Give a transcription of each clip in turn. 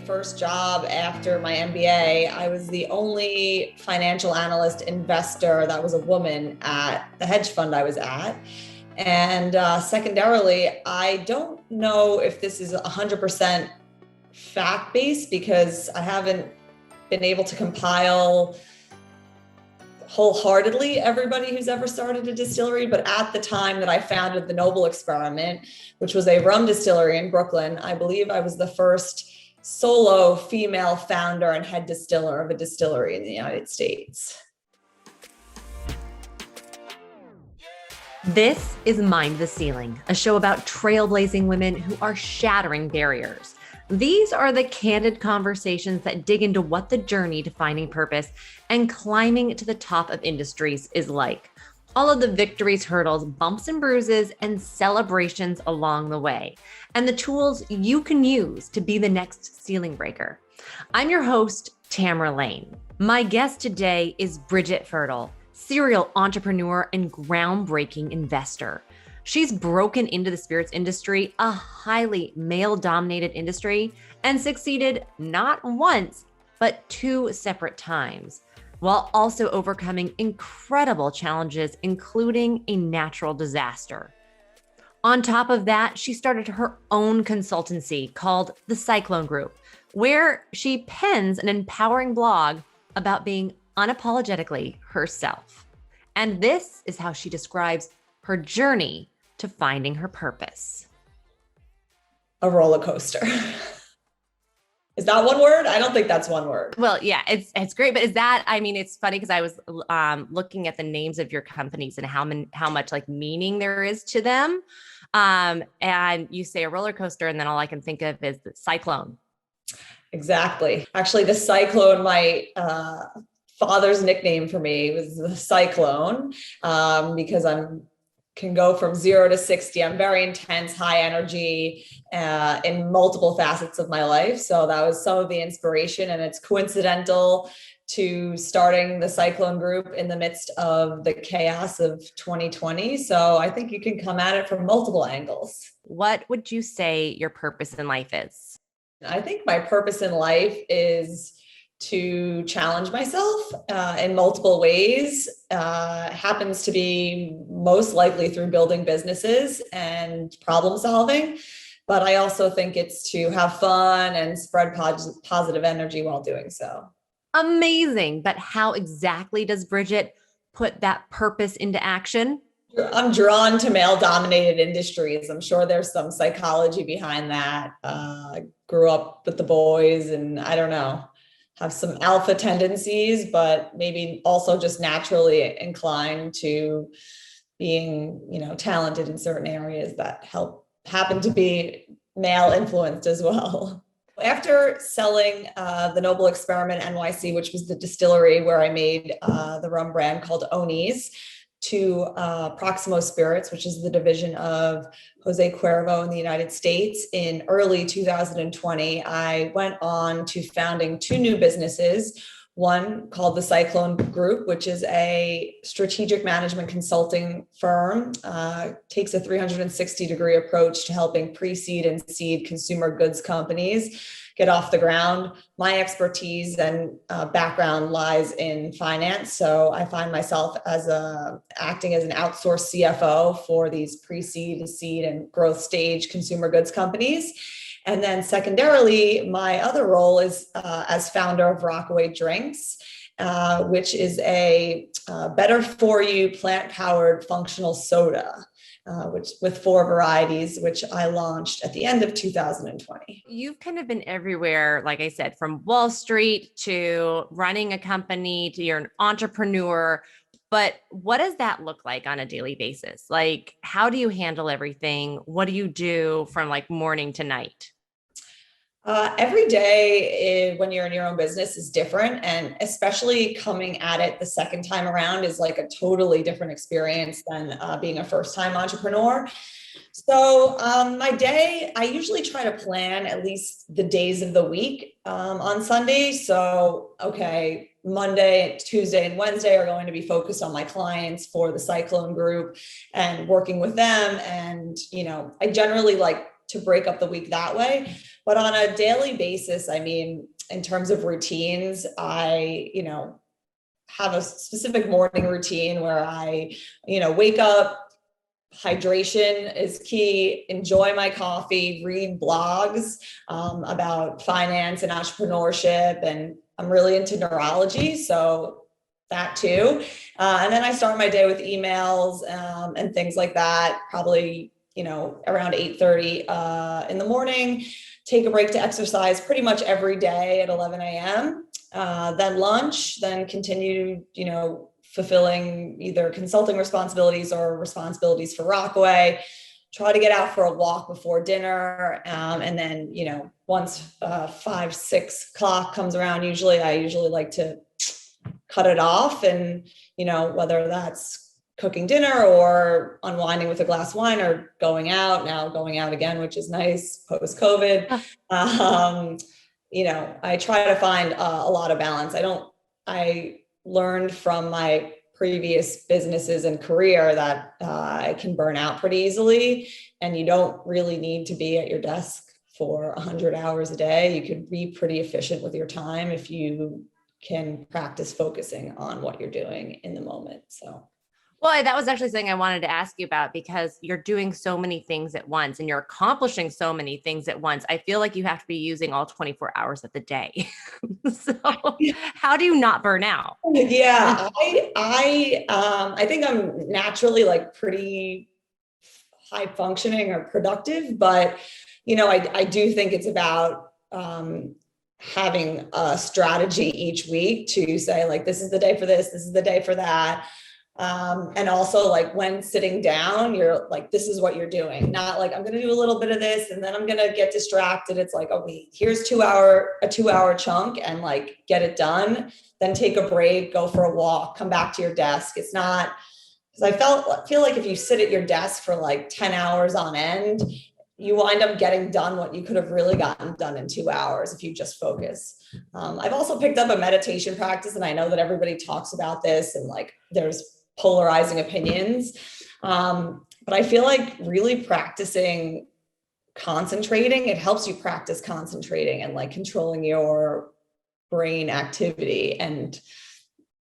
first job after my MBA, I was the only financial analyst investor that was a woman at the hedge fund I was at. And secondarily, I don't know if this is 100% fact-based because I haven't been able to compile wholeheartedly everybody who's ever started a distillery. But at the time that I founded the Noble Experiment, which was a rum distillery in Brooklyn, I believe I was the first solo female founder and head distiller of a distillery in the United States. This is Mind the Ceiling, a show about trailblazing women who are shattering barriers. These are the candid conversations that dig into what the journey to finding purpose and climbing to the top of industries is like. All of the victories, hurdles, bumps and bruises, and celebrations along the way, and the tools you can use to be the next ceiling breaker. I'm your host, Tamara Lane. My guest today is Bridget Firtle, serial entrepreneur and groundbreaking investor. She's broken into the spirits industry, a highly male-dominated industry, and succeeded not once, but 2 separate times, while also overcoming incredible challenges, including a natural disaster. On top of that, she started her own consultancy called the Cyclone Group, where she pens an empowering blog about being unapologetically herself. And this is how she describes her journey to finding her purpose. A roller coaster. Is that one word? I don't think that's one word. Well, yeah, it's great. But is that, I mean, it's funny because I was looking at the names of your companies and how much like meaning there is to them. And you say a roller coaster, and then all I can think of is the cyclone. Exactly. Actually, the cyclone, my father's nickname for me was the cyclone, because can go from 0 to 60. I'm very intense, high energy in multiple facets of my life. So that was some of the inspiration, and it's coincidental to starting the Cyclone Group in the midst of the chaos of 2020. So I think you can come at it from multiple angles. What would you say your purpose in life is? I think my purpose in life is to challenge myself in multiple ways. Happens to be most likely through building businesses and problem solving. But I also think it's to have fun and spread positive energy while doing so. Amazing. But how exactly does Bridget put that purpose into action? I'm drawn to male-dominated industries. I'm sure there's some psychology behind that. Grew up with the boys, and I don't know, have some alpha tendencies, but maybe also just naturally inclined to being, talented in certain areas that happen to be male influenced as well. After selling the Noble Experiment NYC, which was the distillery where I made the rum brand called Oni's, to Proximo Spirits, which is the division of Jose Cuervo in the United States, in early 2020, I went on to founding 2 new businesses. One called the Cyclone Group, which is a strategic management consulting firm, takes a 360-degree approach to helping pre-seed and seed consumer goods companies get off the ground. My expertise and background lies in finance, so I find myself acting as an outsourced CFO for these pre-seed, seed, and growth stage consumer goods companies. And then secondarily, my other role is as founder of Rockaway Drinks, which is a better for you plant-powered functional soda, which with 4 varieties, which I launched at the end of 2020. You've kind of been everywhere, like I said, from Wall Street to running a company to you're an entrepreneur. But what does that look like on a daily basis? Like, how do you handle everything? What do you do from like morning to night? Every day when you're in your own business is different. And especially coming at it the second time around is like a totally different experience than being a first-time entrepreneur. So my day, I usually try to plan at least the days of the week on Sunday. So, okay, Monday, Tuesday, and Wednesday are going to be focused on my clients for the Cyclone Group and working with them. And, I generally like to break up the week that way. But on a daily basis, I mean, in terms of routines, I, have a specific morning routine where I, wake up. Hydration is key. Enjoy my coffee, read blogs about finance and entrepreneurship. And I'm really into neurology. So that too. And then I start my day with emails and things like that, probably, around 8:30 in the morning, take a break to exercise pretty much every day at 11 a.m. Then lunch, then continue, fulfilling either consulting responsibilities or responsibilities for Rockaway, try to get out for a walk before dinner. And then, once 5, 6 o'clock comes around, I usually like to cut it off. And, whether that's cooking dinner or unwinding with a glass of wine or going out again, which is nice post-COVID. I try to find a lot of balance. I learned from my previous businesses and career that I can burn out pretty easily, and you don't really need to be at your desk for 100 hours a day. You could be pretty efficient with your time if you can practice focusing on what you're doing in the moment. So. Well, that was actually something I wanted to ask you about, because you're doing so many things at once and you're accomplishing so many things at once. I feel like you have to be using all 24 hours of the day. So how do you not burn out? Yeah, I think I'm naturally like pretty high functioning or productive, but I do think it's about having a strategy each week to say, like, this is the day for this is the day for that. And also, like, when sitting down, you're like, this is what you're doing, not like, I'm going to do a little bit of this and then I'm going to get distracted. It's like, okay, here's a 2-hour chunk, and like, get it done, then take a break, go for a walk, come back to your desk. It's not, because I feel like if you sit at your desk for like 10 hours on end, you wind up getting done what you could have really gotten done in 2 hours if you just focus. I've also picked up a meditation practice, and I know that everybody talks about this and like there's polarizing opinions. But I feel like really practicing concentrating, it helps you practice concentrating and like controlling your brain activity and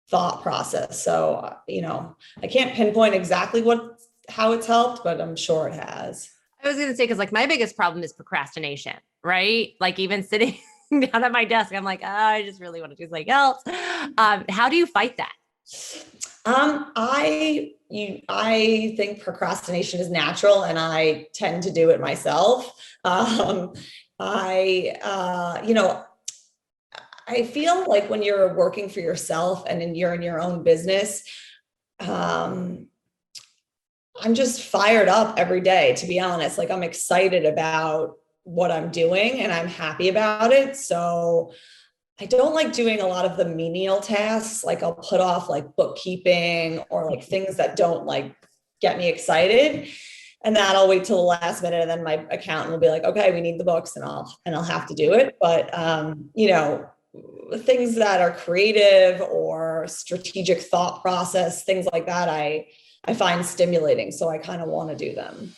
thought process. So, I can't pinpoint exactly how it's helped, but I'm sure it has. I was going to say, because like my biggest problem is procrastination, right? Like even sitting down at my desk, I'm like, I just really want to do something else. How do you fight that? I think procrastination is natural, and I tend to do it myself. I feel like when you're working for yourself and you're in your own business, I'm just fired up every day, to be honest. Like, I'm excited about what I'm doing and I'm happy about it. So I don't like doing a lot of the menial tasks. Like, I'll put off like bookkeeping or like things that don't like get me excited. And that I'll wait till the last minute. And then my accountant will be like, okay, we need the books, and I'll have to do it. But, things that are creative or strategic thought process, things like that, I find stimulating. So I kind of want to do them.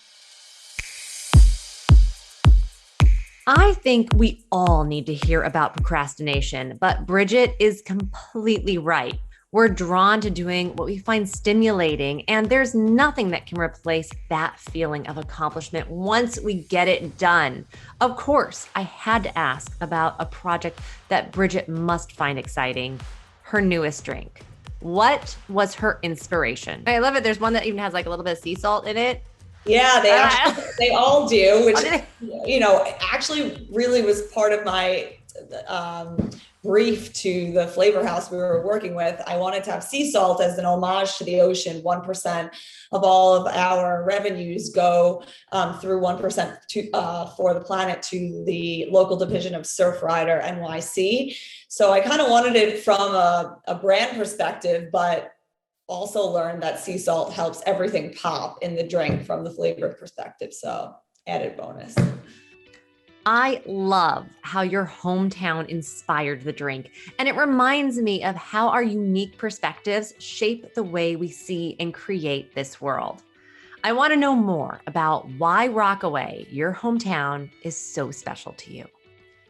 I think we all need to hear about procrastination, but Bridget is completely right. We're drawn to doing what we find stimulating, and there's nothing that can replace that feeling of accomplishment once we get it done. Of course, I had to ask about a project that Bridget must find exciting, her newest drink. What was her inspiration? I love it. There's one that even has like a little bit of sea salt in it. Yeah, they all do, which, actually really was part of my brief to the flavor house we were working with. I wanted to have sea salt as an homage to the ocean. 1% of all of our revenues go through 1% for the planet to the local division of Surfrider NYC. So I kind of wanted it from a brand perspective, but also learned that sea salt helps everything pop in the drink from the flavor perspective. So added bonus. I love how your hometown inspired the drink, and it reminds me of how our unique perspectives shape the way we see and create this world. I want to know more about why Rockaway, your hometown, is so special to you.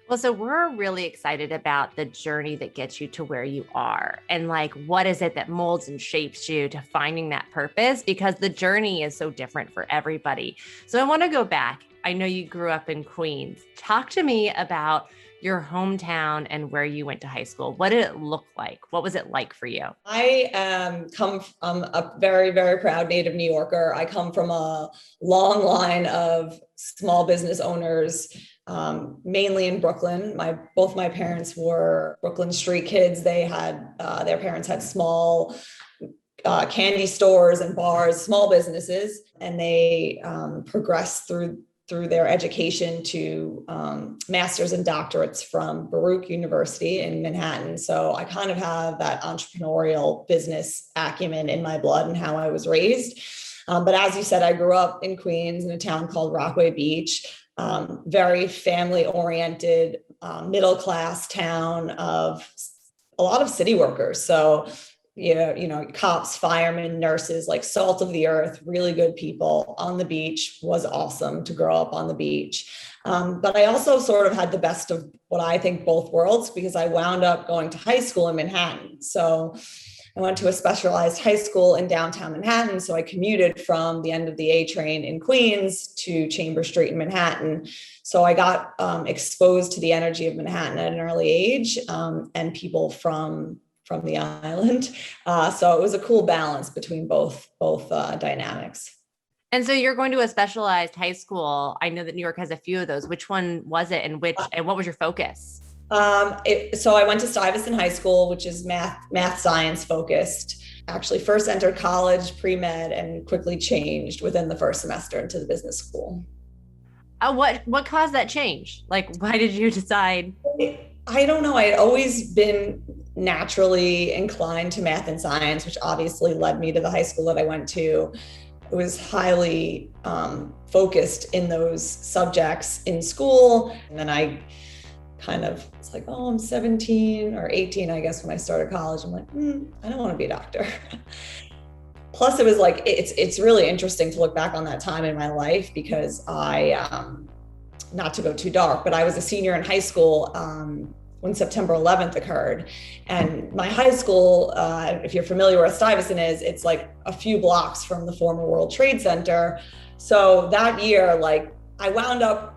Well, so we're really excited about the journey that gets you to where you are and like, what is it that molds and shapes you to finding that purpose? Because the journey is so different for everybody. So I want to go back. I know you grew up in Queens. Talk to me about your hometown and where you went to high school. What did it look like? What was it like for you? I come from a very, very proud native New Yorker. I come from a long line of small business owners, mainly in Brooklyn. Both my parents were Brooklyn street kids. They had their parents had small candy stores and bars, small businesses, and they progressed through their education to master's and doctorates from Baruch University in Manhattan. So I kind of have that entrepreneurial business acumen in my blood and how I was raised. But as you said, I grew up in Queens in a town called Rockaway Beach, very family oriented, middle class town of a lot of city workers. So cops, firemen, nurses, like salt of the earth, really good people on the beach. Was awesome to grow up on the beach. But I also sort of had the best of what I think both worlds, because I wound up going to high school in Manhattan. So I went to a specialized high school in downtown Manhattan. So I commuted from the end of the A train in Queens to Chambers Street in Manhattan. So I got exposed to the energy of Manhattan at an early age, and people from the island. So it was a cool balance between both dynamics. And so you're going to a specialized high school. I know that New York has a few of those. Which one was it, and what was your focus? So I went to Stuyvesant High School, which is math science focused. Actually, first entered college, pre-med, and quickly changed within the first semester into the business school. What caused that change? Like, why did you decide? I don't know. I had always been naturally inclined to math and science, which obviously led me to the high school that I went to. It was highly focused in those subjects in school. And then I kind of, it's like, oh, I'm 17 or 18, I guess, when I started college. I'm like, I don't want to be a doctor. Plus, it was like, it's really interesting to look back on that time in my life, because I, not to go too dark, but I was a senior in high school when September 11th occurred. And my high school, if you're familiar where Stuyvesant is, it's like a few blocks from the former World Trade Center. So that year, like, I wound up,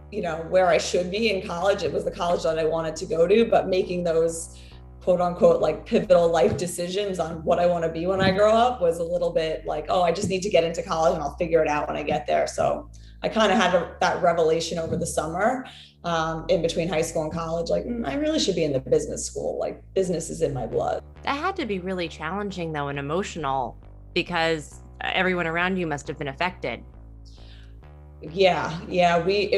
where I should be in college. It was the college that I wanted to go to, but making those quote unquote, like, pivotal life decisions on what I want to be when I grow up was a little bit like, oh, I just need to get into college and I'll figure it out when I get there. So I kind of had that revelation over the summer, in between high school and college, like, I really should be in the business school. Like, business is in my blood. That had to be really challenging, though, and emotional, because everyone around you must have been affected. Yeah. We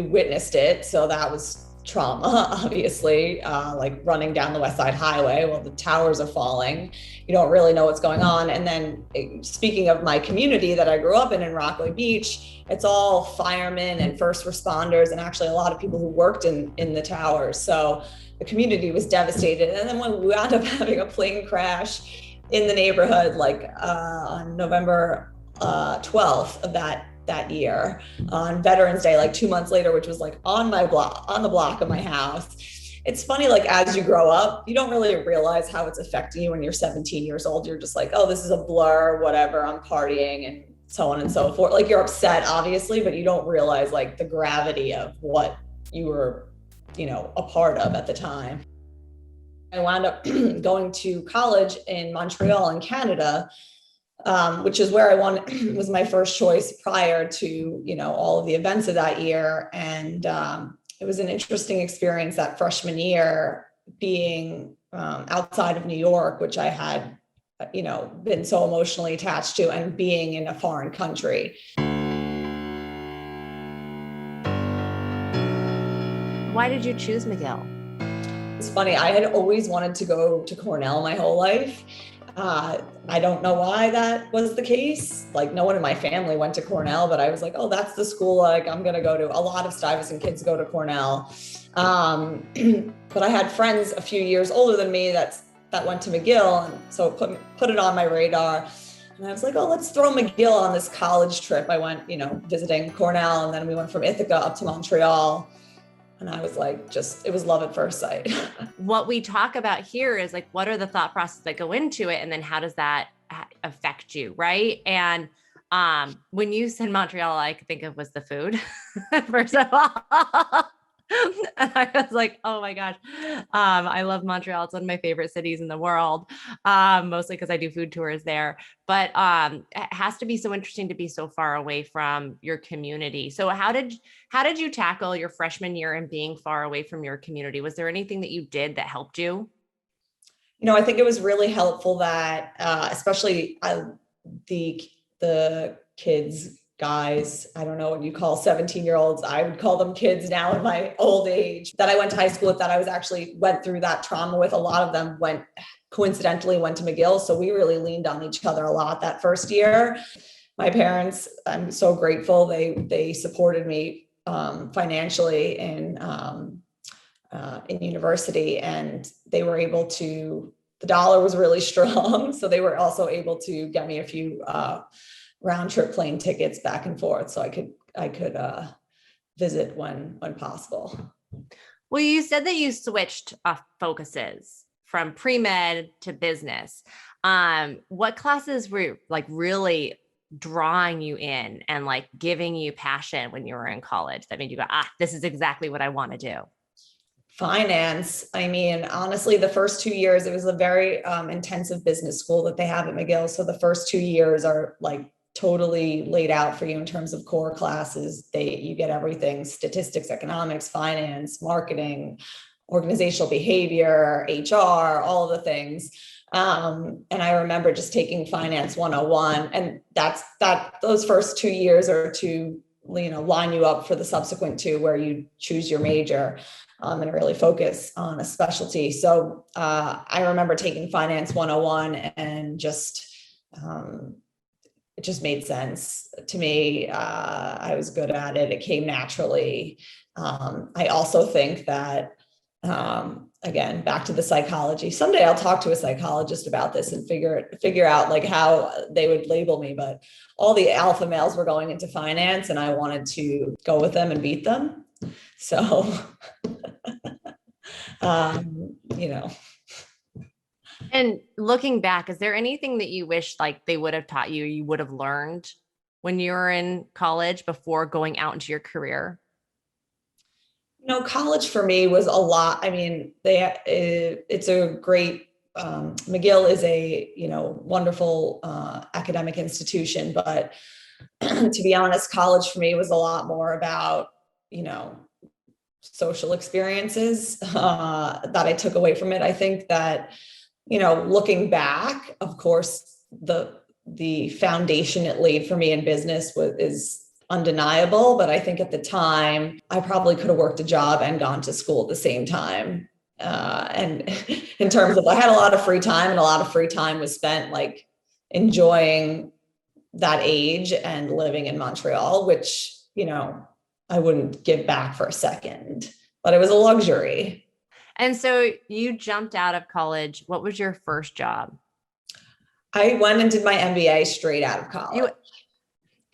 witnessed it. So that was trauma, obviously, like running down the West Side Highway while the towers are falling. You don't really know what's going on. And then, speaking of my community that I grew up in Rockaway Beach, it's all firemen and first responders, and actually a lot of people who worked in the towers. So the community was devastated. And then when we wound up having a plane crash in the neighborhood, like on November 12th of that year, on Veterans Day, like 2 months later, which was like on the block of my house. It's funny, like, as you grow up, you don't really realize how it's affecting you when you're 17 years old. You're just like, oh, this is a blur, whatever, I'm partying, and so on and so forth. Like, you're upset, obviously, but you don't realize, like, the gravity of what you were, a part of at the time. I wound up going to college in Montreal in Canada, which is where was my first choice prior to, all of the events of that year. And it was an interesting experience that freshman year, being outside of New York, which I had, been so emotionally attached to, and being in a foreign country. Why did you choose McGill? It's funny, I had always wanted to go to Cornell my whole life. I don't know why that was the case. Like, no one in my family went to Cornell, but I was like, oh, that's the school, like, I'm going to go to. A lot of Stuyvesant kids go to Cornell. But I had friends a few years older than me that went to McGill. And so put it on my radar. And I was like, oh, let's throw McGill on this college trip. I went, visiting Cornell, and then we went from Ithaca up to Montreal. And I was like, it was love at first sight. What we talk about here is like, what are the thought processes that go into it? And then how does that affect you? Right. And when you said Montreal, all I could think of was the food, first of all. And I was like, oh my gosh. I love Montreal. It's one of my favorite cities in the world. Mostly because I do food tours there, but it has to be so interesting to be so far away from your community. So how did you tackle your freshman year and being far away from your community? Was there anything that you did that helped you? I think it was really helpful that, especially the kids, guys, I don't know what you call 17-year-olds. I would call them kids now in my old age, that I went to high school with, that I went through that trauma with. A lot of them coincidentally went to McGill. So we really leaned on each other a lot that first year. My parents, I'm so grateful. They supported me financially in university, and they were able to, the dollar was really strong. So they were also able to get me a few round trip plane tickets back and forth, so I could visit when possible. Well, you said that you switched focuses from pre-med to business. What classes were like really drawing you in and like giving you passion when you were in college that made you go, this is exactly what I want to do? Finance. I mean, honestly, the first 2 years, it was a very intensive business school that they have at McGill. So the first 2 years are like totally laid out for you in terms of core classes. You get everything: statistics, economics, finance, marketing, organizational behavior, HR, all of the things. And I remember just taking finance 101, and those first 2 years are to, line you up for the subsequent two, where you choose your major and really focus on a specialty. So I remember taking finance 101 and it just made sense to me. I was good at it. It came naturally. I also think that, again, back to the psychology, someday I'll talk to a psychologist about this and figure out like how they would label me, but all the alpha males were going into finance, and I wanted to go with them and beat them. So, And looking back, is there anything that you wish like they would have taught you, you would have learned when you were in college before going out into your career? College for me was a lot. I mean, it's a great, McGill is a, wonderful academic institution, but to be honest, college for me was a lot more about, social experiences that I took away from it. I think that, looking back, of course, the foundation it laid for me in business is undeniable. But I think at the time, I probably could have worked a job and gone to school at the same time. And in terms of, I had a lot of free time, and a lot of free time was spent like enjoying that age and living in Montreal, which, I wouldn't give back for a second, but it was a luxury. And so you jumped out of college. What was your first job? I went and did my MBA straight out of college.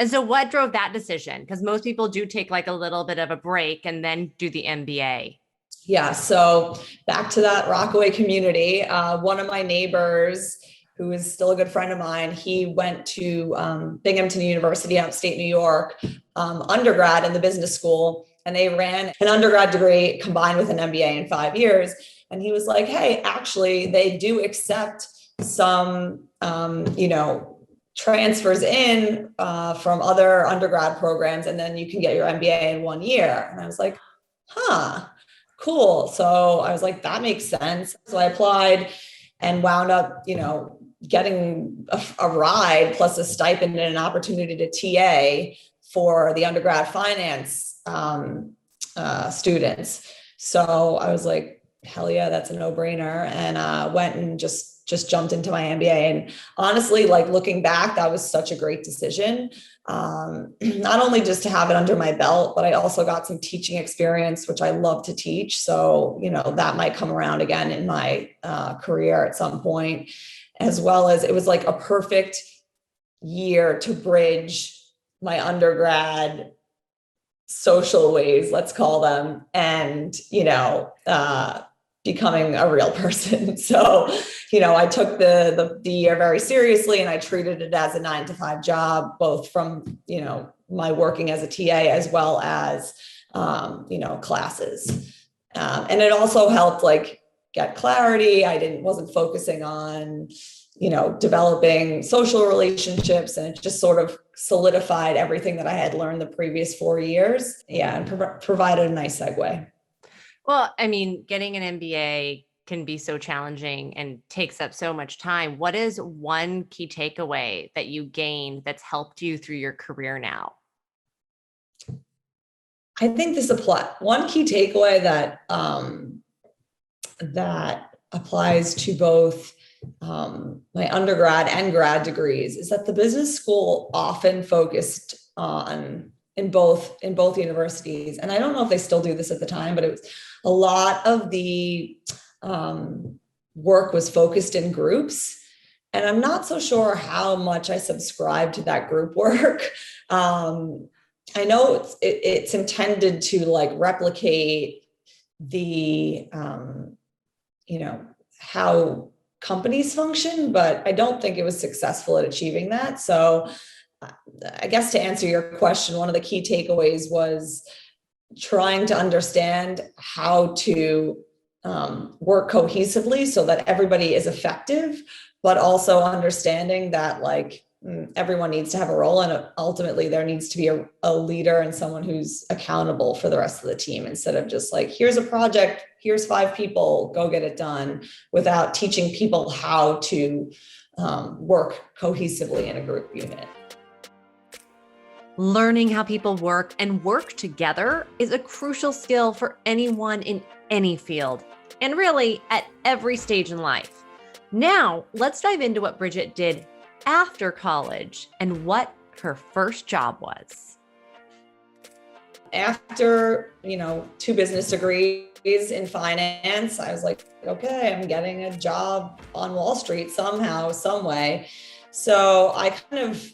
And so what drove that decision? Because most people do take like a little bit of a break and then do the MBA. Yeah. So back to that Rockaway community, one of my neighbors, who is still a good friend of mine, he went to Binghamton University, upstate New York, undergrad in the business school. And they ran an undergrad degree combined with an MBA in 5 years. And he was like, hey, actually, they do accept some, transfers in from other undergrad programs, and then you can get your MBA in 1 year. And I was like, cool. So I was like, that makes sense. So I applied and wound up, getting a ride plus a stipend and an opportunity to TA for the undergrad finance students. So I was like, hell yeah, that's a no-brainer. And went and just jumped into my MBA. And honestly, like looking back, that was such a great decision. Not only just to have it under my belt, but I also got some teaching experience, which I love to teach. So, that might come around again in my career at some point, as well as it was like a perfect year to bridge my undergrad social ways, let's call them, and, becoming a real person. So, I took the year very seriously, and I treated it as a 9 to 5 job, both from, my working as a TA as well as, classes. And it also helped like get clarity. Wasn't focusing on, developing social relationships, and it just sort of solidified everything that I had learned the previous 4 years. Yeah, and provided a nice segue. Well, I mean, getting an MBA can be so challenging and takes up so much time. What is one key takeaway that you gained that's helped you through your career now? I think one key takeaway that applies to both my undergrad and grad degrees is that the business school often focused on in both universities, and I don't know if they still do this at the time, but it was a lot of the work was focused in groups, and I'm not so sure how much I subscribe to that group work. I know it's intended to like replicate the how companies function, but I don't think it was successful at achieving that. So I guess to answer your question, one of the key takeaways was trying to understand how to work cohesively so that everybody is effective, but also understanding that like everyone needs to have a role, and ultimately there needs to be a leader and someone who's accountable for the rest of the team, instead of just like, here's a project, here's 5 people, go get it done, without teaching people how to work cohesively in a group unit. Learning how people work and work together is a crucial skill for anyone in any field, and really at every stage in life. Now, let's dive into what Bridget did after college and what her first job was. After, 2 business degrees in finance, I was like, okay, I'm getting a job on Wall Street somehow, some way. So I kind of,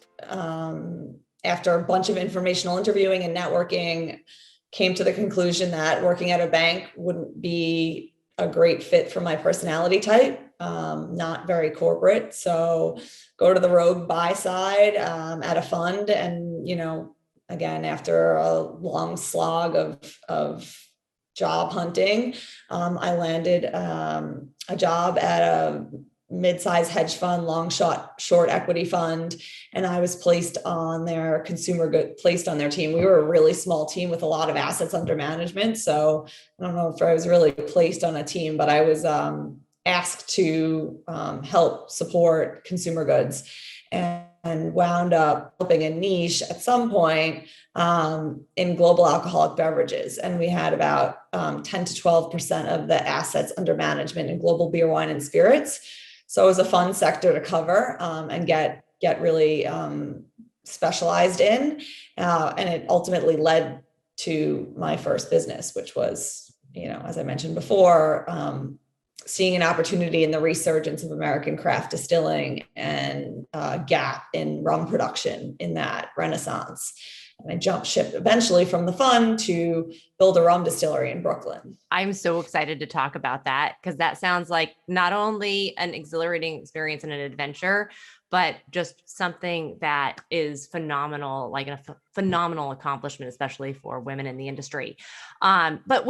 after a bunch of informational interviewing and networking, came to the conclusion that working at a bank wouldn't be a great fit for my personality type. Not very corporate. So go to the rogue buy side at a fund. And, again, after a long slog of job hunting, I landed a job at a mid-size hedge fund, short equity fund. And I was placed on their team. We were a really small team with a lot of assets under management. So I don't know if I was really placed on a team, but I was asked to help support consumer goods, and wound up helping a niche at some point in global alcoholic beverages. And we had about 10 to 12% of the assets under management in global beer, wine, and spirits. So it was a fun sector to cover and get really specialized in. And it ultimately led to my first business, which was, as I mentioned before, seeing an opportunity in the resurgence of American craft distilling and gap in rum production in that renaissance. And I jumped ship eventually from the fund to build a rum distillery in Brooklyn. I'm so excited to talk about that, because that sounds like not only an exhilarating experience and an adventure, but just something that is phenomenal, like a phenomenal accomplishment, especially for women in the industry. But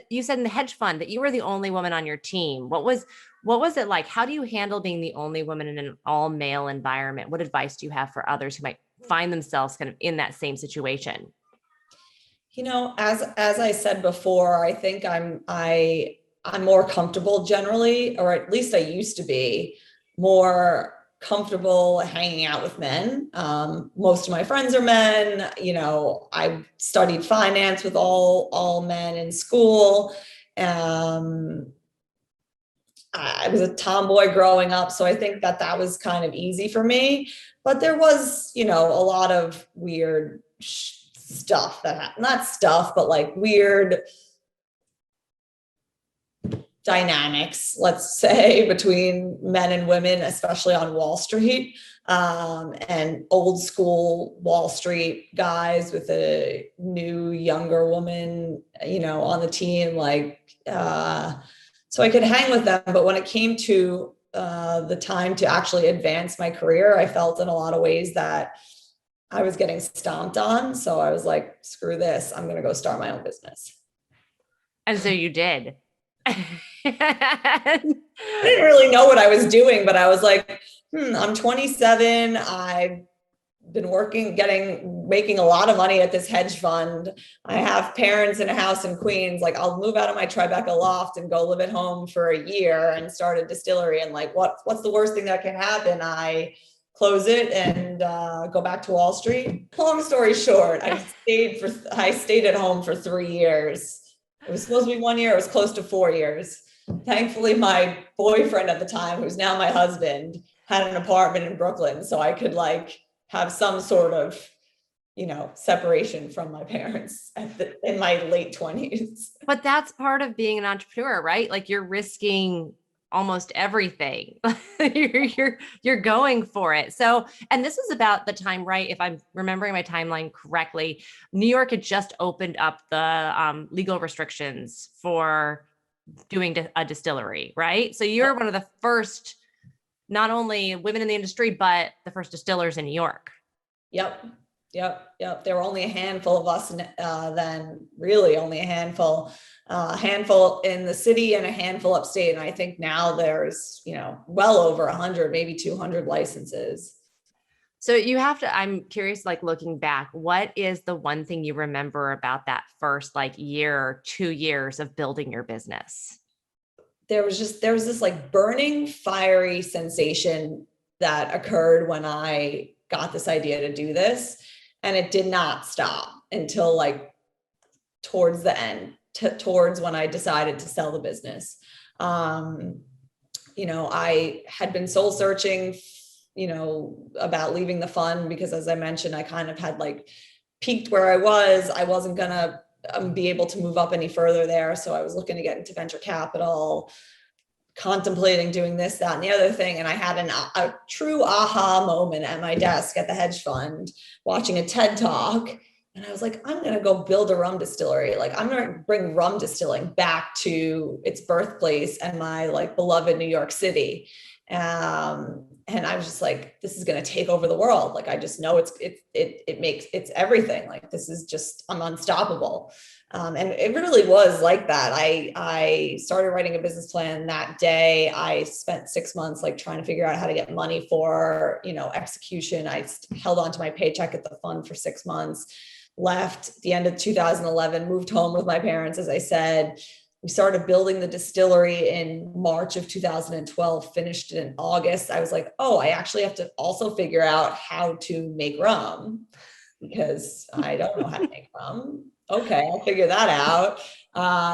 you said in the hedge fund that you were the only woman on your team. What was it like? How do you handle being the only woman in an all male environment? What advice do you have for others who might find themselves kind of in that same situation? As I said before, I think I'm more comfortable generally, or at least I used to be more comfortable hanging out with men. Most of my friends are men. I studied finance with all men in school. I was a tomboy growing up, so I think that was kind of easy for me. But there was, a lot of weird stuff not stuff, but like weird dynamics, let's say, between men and women, especially on Wall Street, and old school Wall Street guys with a new, younger woman, on the team, so I could hang with them. But when it came to the time to actually advance my career, I felt in a lot of ways that I was getting stomped on. So I was like, screw this, I'm going to go start my own business. And so you did. I didn't really know what I was doing, but I was like, I'm 27. I've been making a lot of money at this hedge fund. I have parents in a house in Queens. Like, I'll move out of my Tribeca loft and go live at home for a year and start a distillery. And like, what's the worst thing that can happen? I close it and go back to Wall Street. Long story short, I stayed at home for 3 years. It was supposed to be 1 year. It was close to 4 years. Thankfully, my boyfriend at the time, who's now my husband, had an apartment in Brooklyn, so I could have some sort of, separation from my parents in my late 20s. But that's part of being an entrepreneur, right? Like, you're risking almost everything. you're going for it. So, and this is about the time, right? If I'm remembering my timeline correctly, New York had just opened up the legal restrictions for doing a distillery, right? So you're one of the first, not only women in the industry, but the first distillers in New York. Yep. There were only a handful of us then, really only a handful in the city and a handful upstate. And I think now there's, well over 100, maybe 200 licenses. So I'm curious, looking back, what is the one thing you remember about that first year or 2 years of building your business? There was this burning, fiery sensation that occurred when I got this idea to do this. And it did not stop until towards the end, towards when I decided to sell the business. I had been soul searching, about leaving the fund, because as I mentioned, I kind of had peaked where I was. I wasn't going to be able to move up any further there. So I was looking to get into venture capital, contemplating doing this, that, and the other thing. And I had a true aha moment at my desk at the hedge fund, watching a TED talk. And I was like, I'm going to go build a rum distillery. I'm going to bring rum distilling back to its birthplace and my beloved New York City. And I was just like, this is going to take over the world. I just know it's everything. This is just, I'm unstoppable. And it really was like that. I started writing a business plan that day. I spent 6 months trying to figure out how to get money for, execution. I held on to my paycheck at the fund for 6 months, left at the end of 2011, moved home with my parents, as I said. We started building the distillery in March of 2012, finished it in August. I was like, oh, I actually have to also figure out how to make rum, because I don't know how to make rum. Okay, I'll figure that out.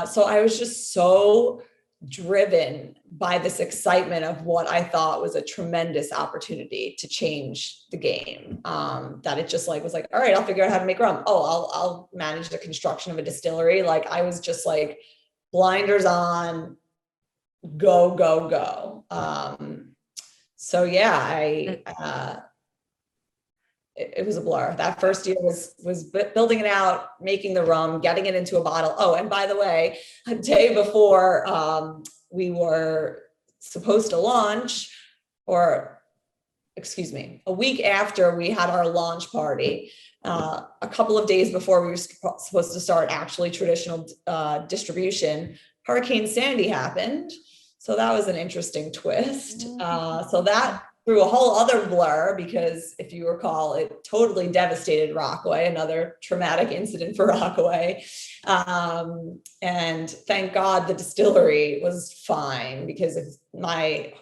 So I was just so driven by this excitement of what I thought was a tremendous opportunity to change the game, that it just was all right, I'll figure out how to make rum. Oh, I'll manage the construction of a distillery. I was just blinders on, go. So yeah, it was a blur. That first year was building it out, making the rum, getting it into a bottle. Oh, and by the way, a day before we were supposed to launch, or excuse me, a week after we had our launch party, a couple of days before we were supposed to start actually traditional distribution, Hurricane Sandy happened. So that was an interesting twist. So that threw a whole other blur, because if you recall, it totally devastated Rockaway, another traumatic incident for Rockaway. And thank God the distillery was fine, because if my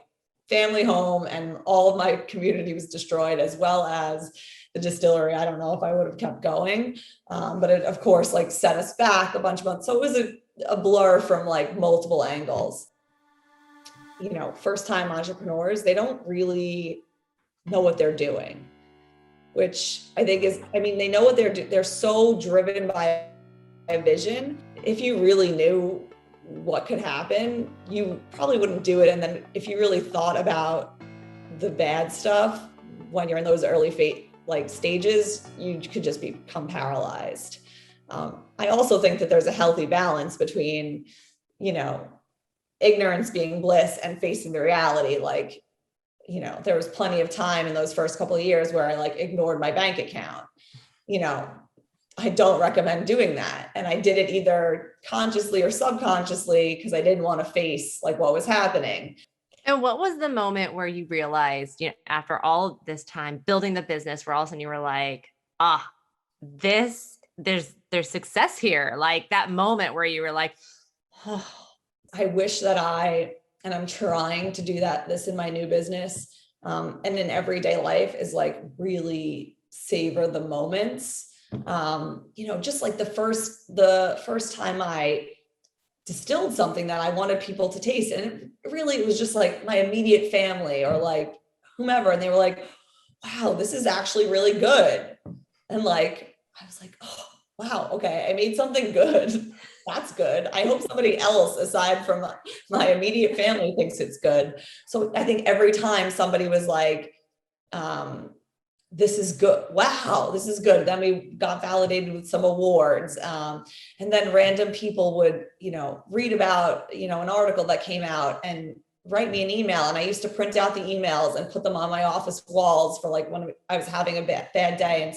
family home and all of my community was destroyed, as well as the distillery, I don't know if I would have kept going. But it, of course, set us back a bunch of months. So it was a blur from multiple angles. First time entrepreneurs, they don't really know what they're doing, which I think they know what they're so driven by a vision. If you really knew what could happen, you probably wouldn't do it. And then if you really thought about the bad stuff when you're in those early stages, you could just become paralyzed. I also think that there's a healthy balance between, ignorance being bliss and facing the reality. Like, there was plenty of time in those first couple of years where I ignored my bank account. I don't recommend doing that. And I did it either consciously or subconsciously because I didn't want to face what was happening. And what was the moment where you realized, after all this time building the business, where all of a sudden you were like, there's success here. Like that moment where you were like, oh, I wish that and I'm trying to do this in my new business. And in everyday life is really savor the moments. Just like the first time I distilled something that I wanted people to taste. And it was just my immediate family or whomever. And they were like, wow, this is actually really good. And I was like, oh, wow. Okay. I made something good. That's good. I hope somebody else aside from my immediate family thinks it's good. So I think every time somebody was like, this is good. Wow, this is good. Then we got validated with some awards. And then random people would, read about, an article that came out and write me an email. And I used to print out the emails and put them on my office walls for when I was having a bad day and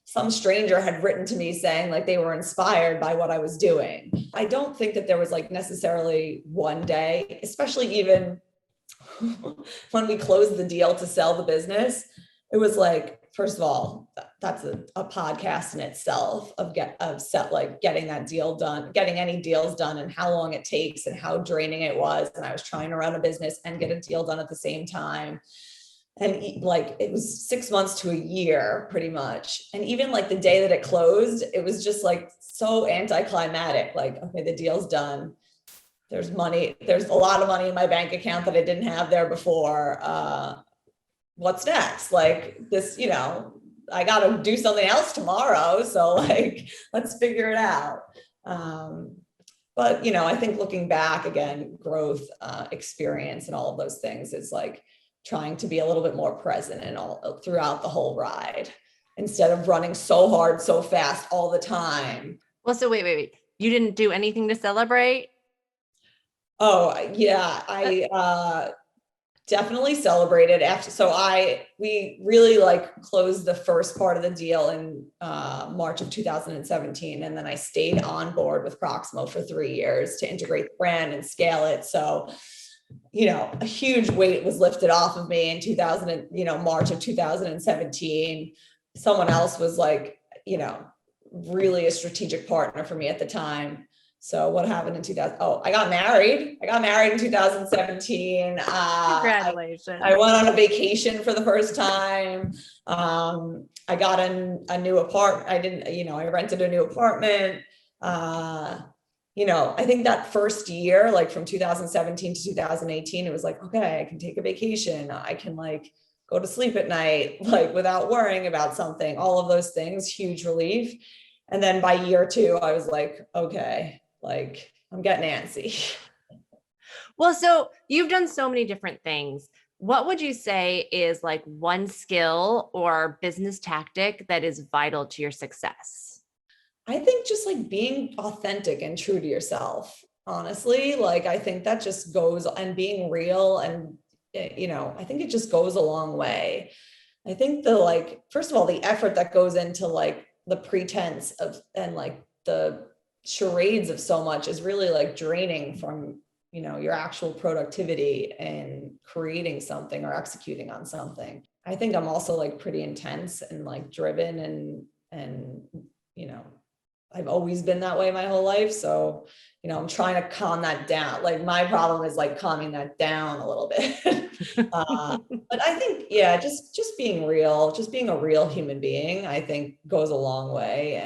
some stranger had written to me saying they were inspired by what I was doing. I don't think that there was necessarily one day, especially even when we closed the deal to sell the business. It was first of all, that's a podcast in itself of getting that deal done, getting any deals done and how long it takes and how draining it was. And I was trying to run a business and get a deal done at the same time. And it was 6 months to a year pretty much. And even the day that it closed, it was just so anticlimactic. Okay, the deal's done. There's money. There's a lot of money in my bank account that I didn't have there before. What's next? This, I got to do something else tomorrow. So let's figure it out. But, I think looking back again, growth, experience and all of those things is trying to be a little bit more present and all throughout the whole ride instead of running so hard, so fast all the time. Well, so wait. You didn't do anything to celebrate? Oh yeah. I, definitely celebrated after. So we really closed the first part of the deal in March of 2017. And then I stayed on board with Proximo for 3 years to integrate the brand and scale it. So, a huge weight was lifted off of me in March of 2017. Someone else was really a strategic partner for me at the time. So what happened in 2000? Oh, I got married. In 2017. Congratulations. I went on a vacation for the first time. I got a new apartment. I rented a new apartment. I think that first year, from 2017 to 2018, it was okay, I can take a vacation. I can go to sleep at night, without worrying about something, all of those things, huge relief. And then by year 2, I was okay, I'm getting antsy. Well, so you've done so many different things. What would you say is one skill or business tactic that is vital to your success? I think just being authentic and true to yourself, honestly, I think that just goes, and being real and, I think it just goes a long way. I think first of all, the effort that goes into the pretense of, and the charades of so much is really draining from, your actual productivity and creating something or executing on something. I think I'm also pretty intense and driven and, I've always been that way my whole life. So, I'm trying to calm that down. My problem is calming that down a little bit. But I think, yeah, just being real, just being a real human being, I think goes a long way,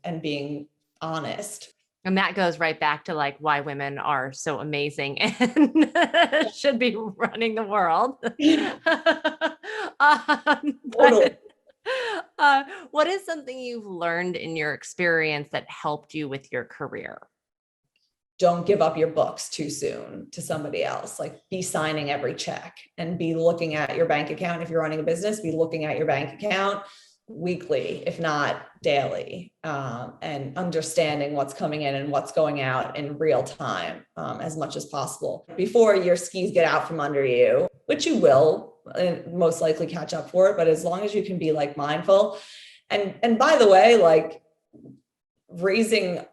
and being honest. And that goes right back to why women are so amazing and should be running the world. Totally. What is something you've learned in your experience that helped you with your career? don't give up your books too soon to somebody else. Like, be signing every check and be looking at your bank account. If you're running a business, be looking at your bank account weekly, if not daily, and understanding what's coming in and what's going out in real time, as much as possible before your skis get out from under you, which you will most likely catch up for it. But as long as you can be like mindful, and by the way, like, raising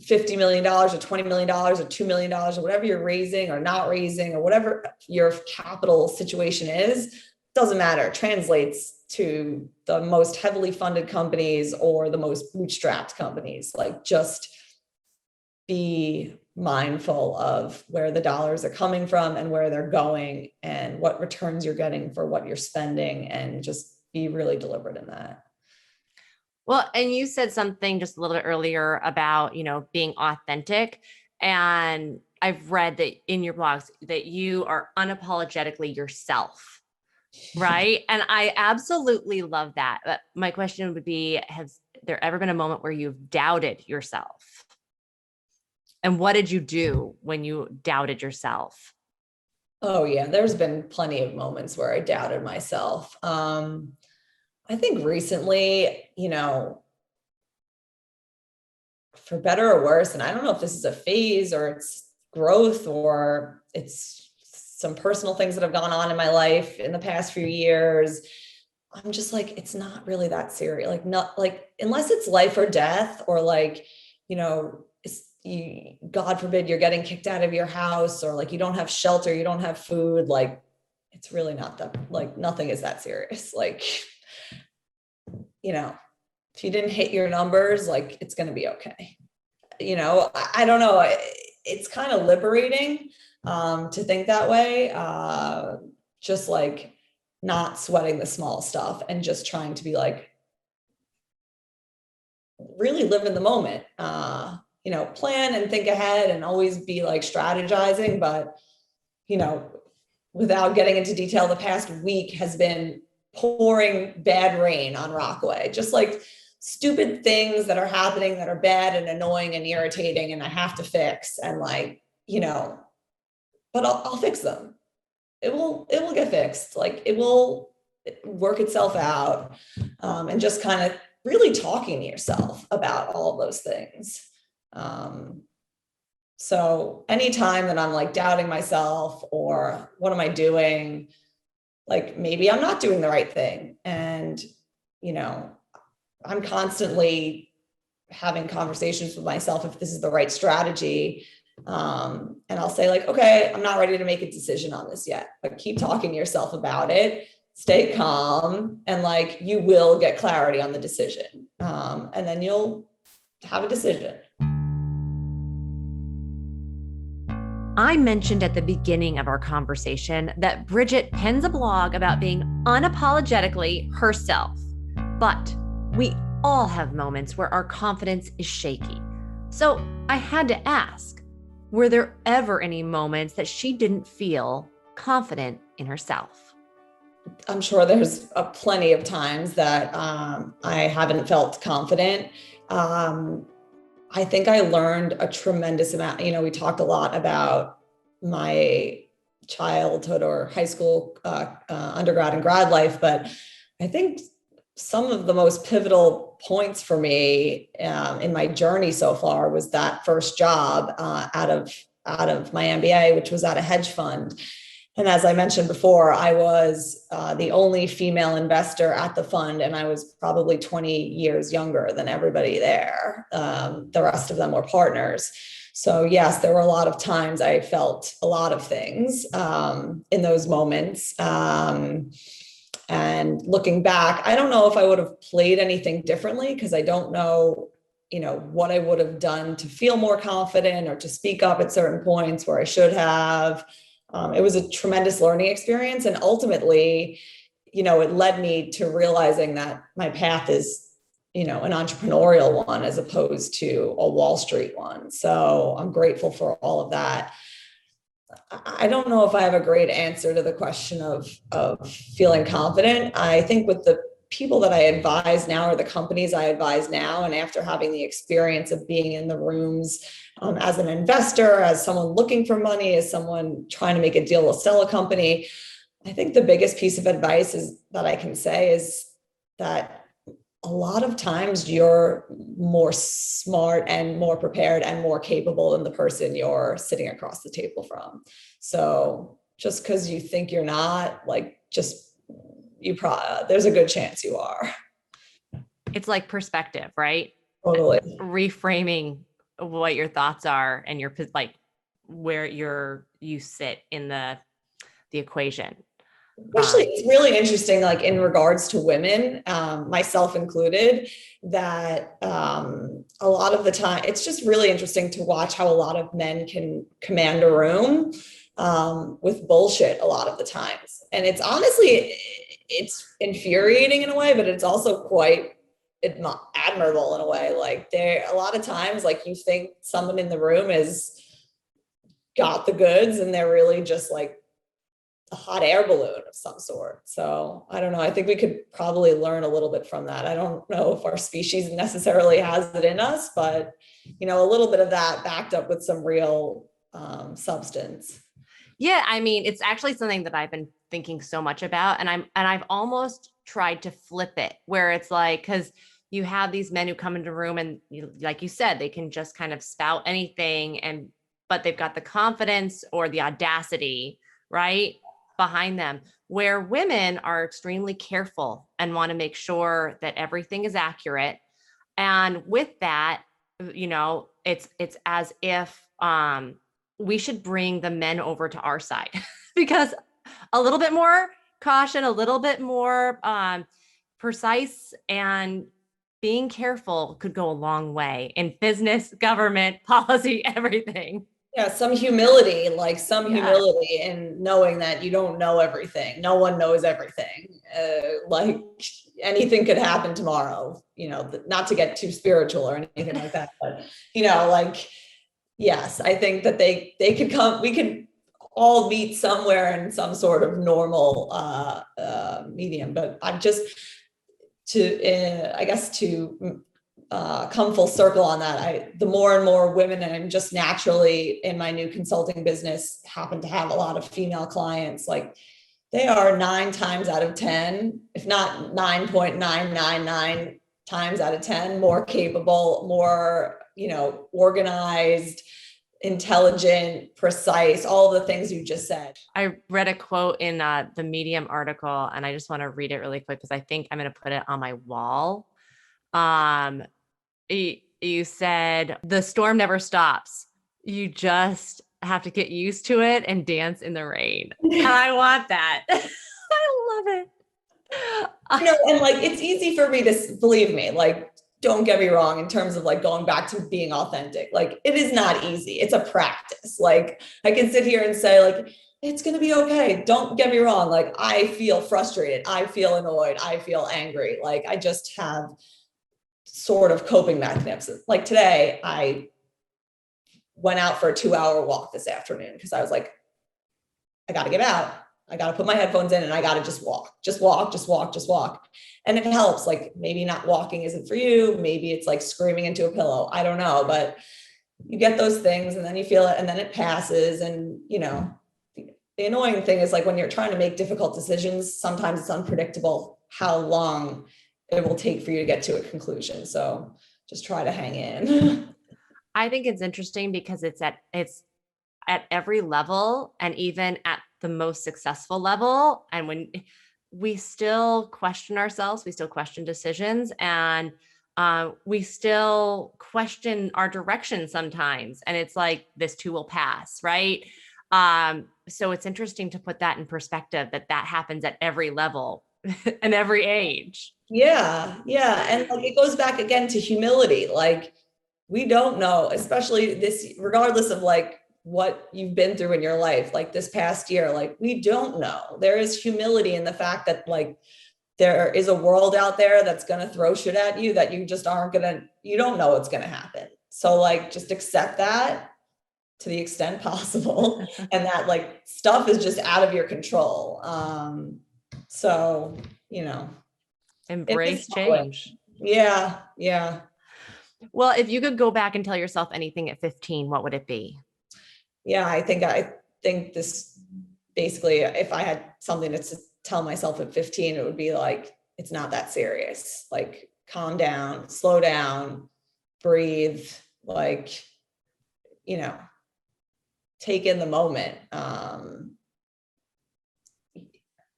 $50 million or $20 million or $2 million or whatever you're raising or not raising, or whatever your capital situation is, doesn't matter. It translates to the most heavily funded companies or the most bootstrapped companies. Like, just be mindful of where the dollars are coming from and where they're going and what returns you're getting for what you're spending, and just be really deliberate in that. Well, and you said something just a little bit earlier about, being authentic. And I've read that in your blogs that you are unapologetically yourself, right? And I absolutely love that. But my question would be, has there ever been a moment where you've doubted yourself? And what did you do when you doubted yourself? Oh yeah, there's been plenty of moments where I doubted myself. I think recently, for better or worse, and I don't know if this is a phase or it's growth or it's some personal things that have gone on in my life in the past few years, I'm just like, it's not really that serious. Like, not like, unless it's life or death, or like, God forbid you're getting kicked out of your house, or like you don't have shelter, you don't have food. Like, it's really not that, like, nothing is that serious. Like, if you didn't hit your numbers, like, it's going to be okay. I don't know. It's kind of liberating to think that way. Just like not sweating the small stuff and just trying to be like, really live in the moment, plan and think ahead and always be like strategizing, but, without getting into detail, the past week has been pouring bad rain on Rockaway, just like stupid things that are happening that are bad and annoying and irritating and I have to fix, and like, but I'll fix them. It will get fixed. Like, it will work itself out. And just kind of really talking to yourself about all of those things. So anytime that I'm like doubting myself or what am I doing, like, maybe I'm not doing the right thing. And, I'm constantly having conversations with myself if this is the right strategy. And I'll say like, okay, I'm not ready to make a decision on this yet, but keep talking to yourself about it, stay calm, and like, you will get clarity on the decision. And then you'll have a decision. I mentioned at the beginning of our conversation that Bridget pens a blog about being unapologetically herself, but we all have moments where our confidence is shaky. So I had to ask, were there ever any moments that she didn't feel confident in herself? I'm sure there's plenty of times that I haven't felt confident. I think I learned a tremendous amount. We talked a lot about my childhood or high school, undergrad and grad life, but I think some of the most pivotal points for me in my journey so far was that first job out of my MBA, which was at a hedge fund. And as I mentioned before, I was the only female investor at the fund, and I was probably 20 years younger than everybody there. The rest of them were partners. So yes, there were a lot of times I felt a lot of things in those moments. And looking back, I don't know if I would have played anything differently, because I don't know, what I would have done to feel more confident or to speak up at certain points where I should have. It was a tremendous learning experience. And ultimately, it led me to realizing that my path is, an entrepreneurial one as opposed to a Wall Street one. So I'm grateful for all of that. I don't know if I have a great answer to the question of feeling confident. I think with the people that I advise now or the companies I advise now, and after having the experience of being in the rooms as an investor, as someone looking for money, as someone trying to make a deal to sell a company, I think the biggest piece of advice that I can say is that a lot of times you're more smart and more prepared and more capable than the person you're sitting across the table from. So just because you think you're not, like, there's a good chance you are. It's like perspective, right? Totally. Reframing what your thoughts are and your, like, where you sit in the equation. Especially, it's really interesting, like in regards to women, myself included, that a lot of the time, it's just really interesting to watch how a lot of men can command a room with bullshit a lot of the times. And it's honestly, it's infuriating in a way, but it's also quite admirable in a way. Like, a lot of times, like, you think someone in the room has got the goods and they're really just like a hot air balloon of some sort. So I don't know. I think we could probably learn a little bit from that. I don't know if our species necessarily has it in us, but a little bit of that backed up with some real substance. Yeah, I mean, it's actually something that I've been thinking so much about, and I've almost tried to flip it, where it's like, because you have these men who come into a room and, like you said, they can just kind of spout anything, but they've got the confidence or the audacity, right, behind them, where women are extremely careful and want to make sure that everything is accurate. And with that, it's as if we should bring the men over to our side because a little bit more caution, a little bit more precise, and being careful could go a long way in business, government, policy, everything. Yeah, some humility in knowing that you don't know everything. No one knows everything. Like, anything could happen tomorrow, not to get too spiritual or anything like that, but, like, yes, I think that they could come, we could all meet somewhere in some sort of normal medium, but I'm just to come full circle on that. The more and more women, and I'm just naturally in my new consulting business happen to have a lot of female clients, like, they are 9 times out of 10, if not 9.999 times out of 10, more capable, more, organized, intelligent, precise, all the things you just said. I read a quote in the Medium article, and I just want to read it really quick because I think I'm going to put it on my wall. You said, "The storm never stops. You just have to get used to it and dance in the rain." And I want that. I love it. And like, it's easy for me to, believe me, like, don't get me wrong, in terms of like going back to being authentic, like, it is not easy. It's a practice. Like, I can sit here and say, like, it's going to be okay. Don't get me wrong. Like, I feel frustrated. I feel annoyed. I feel angry. Like, I just have sort of coping mechanisms. Like, today I went out for a 2-hour walk this afternoon because I was like, I got to get out. I got to put my headphones in and I got to just walk. And it helps. Like, maybe not walking isn't for you. Maybe it's like screaming into a pillow. I don't know, but you get those things and then you feel it and then it passes. And, the annoying thing is, like, when you're trying to make difficult decisions, sometimes it's unpredictable how long it will take for you to get to a conclusion. So just try to hang in. I think it's interesting because it's at every level, and even at the most successful level. And when we still question ourselves, we still question decisions, and we still question our direction sometimes. And it's like, this too will pass, right? So it's interesting to put that in perspective, that happens at every level and every age. Yeah. And like, it goes back again to humility. Like, we don't know, especially this, regardless of like what you've been through in your life, like this past year, like, we don't know. There is humility in the fact that, like, there is a world out there that's going to throw shit at you that you just you don't know what's going to happen. So, like, just accept that to the extent possible. And that, like, stuff is just out of your control. So, Embrace change. Yeah. Yeah. Well, if you could go back and tell yourself anything at 15, what would it be? Yeah. I think this basically, if I had something to tell myself at 15, it would be like, it's not that serious. Like, calm down, slow down, breathe, like, take in the moment.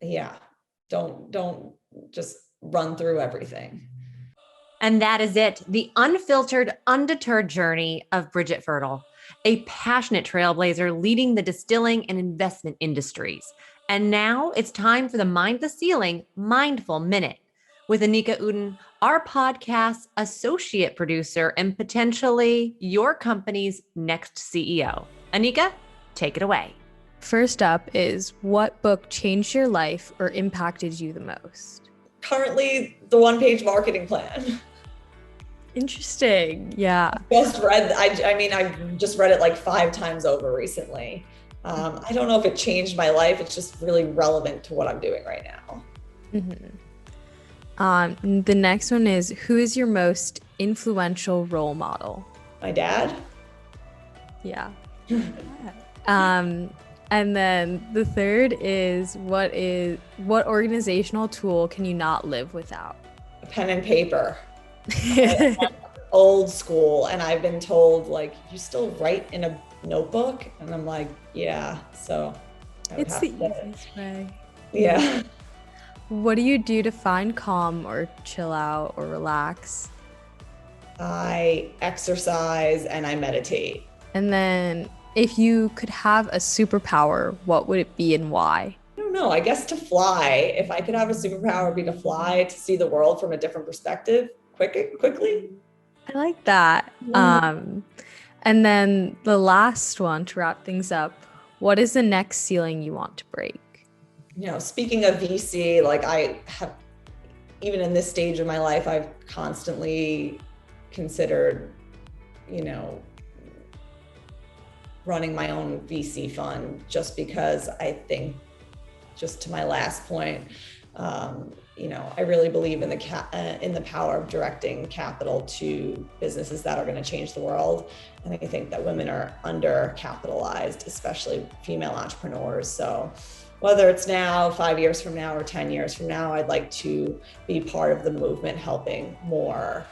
Yeah. Don't just run through everything. And that is it. The unfiltered, undeterred journey of Bridget Firtle, a passionate trailblazer leading the distilling and investment industries. And now it's time for the Mind the Ceiling Mindful Minute with Anika Uden, our podcast's associate producer and potentially your company's next CEO. Anika, take it away. First up is, what book changed your life or impacted you the most? Currently, the one-page marketing plan. Interesting. Yeah. I've just read it like 5 times over recently. I don't know if it changed my life. It's just really relevant to what I'm doing right now. The next one is, who is your most influential role model? My dad. Yeah. And then the third is, what organizational tool can you not live without? A pen and paper. I'm old school, and I've been told, like, you still write in a notebook, and I'm like, yeah. So it's the easiest way. Yeah. What do you do to find calm or chill out or relax? I exercise and I meditate. And then, if you could have a superpower, what would it be and why? I don't know. I guess to fly. If I could have a superpower, it'd be to fly, to see the world from a different perspective quickly. I like that. And then the last one to wrap things up, what is the next ceiling you want to break? Speaking of VC, like, I have, even in this stage of my life, I've constantly considered, running my own VC fund, just because I think, just to my last point, I really believe in the power of directing capital to businesses that are going to change the world. And I think that women are undercapitalized, especially female entrepreneurs. So whether it's now, 5 years from now, or 10 years from now, I'd like to be part of the movement helping more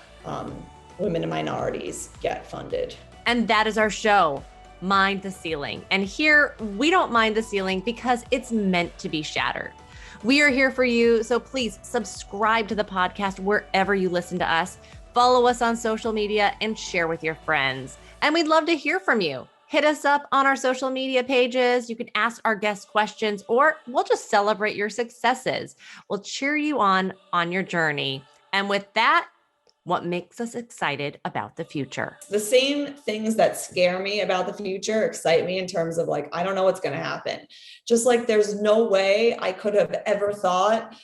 women and minorities get funded. And that is our show, Mind the Ceiling. And here, we don't mind the ceiling because it's meant to be shattered. We are here for you, so please subscribe to the podcast wherever you listen to us. Follow us on social media and share with your friends. And we'd love to hear from you. Hit us up on our social media pages. You can ask our guests questions, or we'll just celebrate your successes. We'll cheer you on your journey. And with that, what makes us excited about the future? The same things that scare me about the future excite me, in terms of, like, I don't know what's going to happen. Just like there's no way I could have ever thought,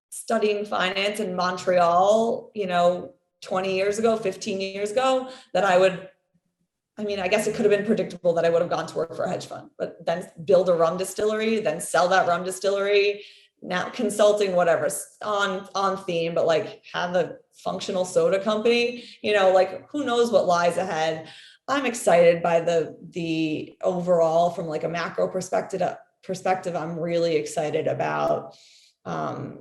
studying finance in Montreal, 20 years ago, 15 years ago, that I guess it could have been predictable that I would have gone to work for a hedge fund, but then build a rum distillery, then sell that rum distillery, now consulting, whatever, on theme, but like have a functional soda company, like, who knows what lies ahead. I'm excited by the overall, from like a macro perspective. I'm really excited about the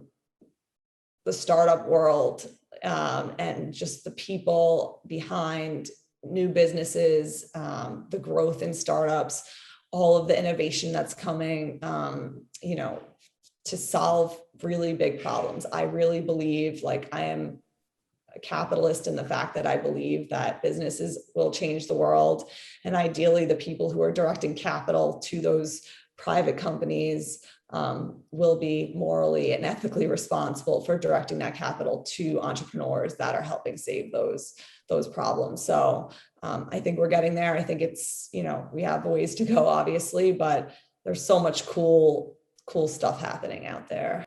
startup world, and just the people behind new businesses, the growth in startups, all of the innovation that's coming, to solve really big problems. I really believe, like, I am a capitalist in the fact that I believe that businesses will change the world. And ideally, the people who are directing capital to those private companies will be morally and ethically responsible for directing that capital to entrepreneurs that are helping save those problems. So I think we're getting there. I think it's, we have a ways to go, obviously, but there's so much cool stuff happening out there.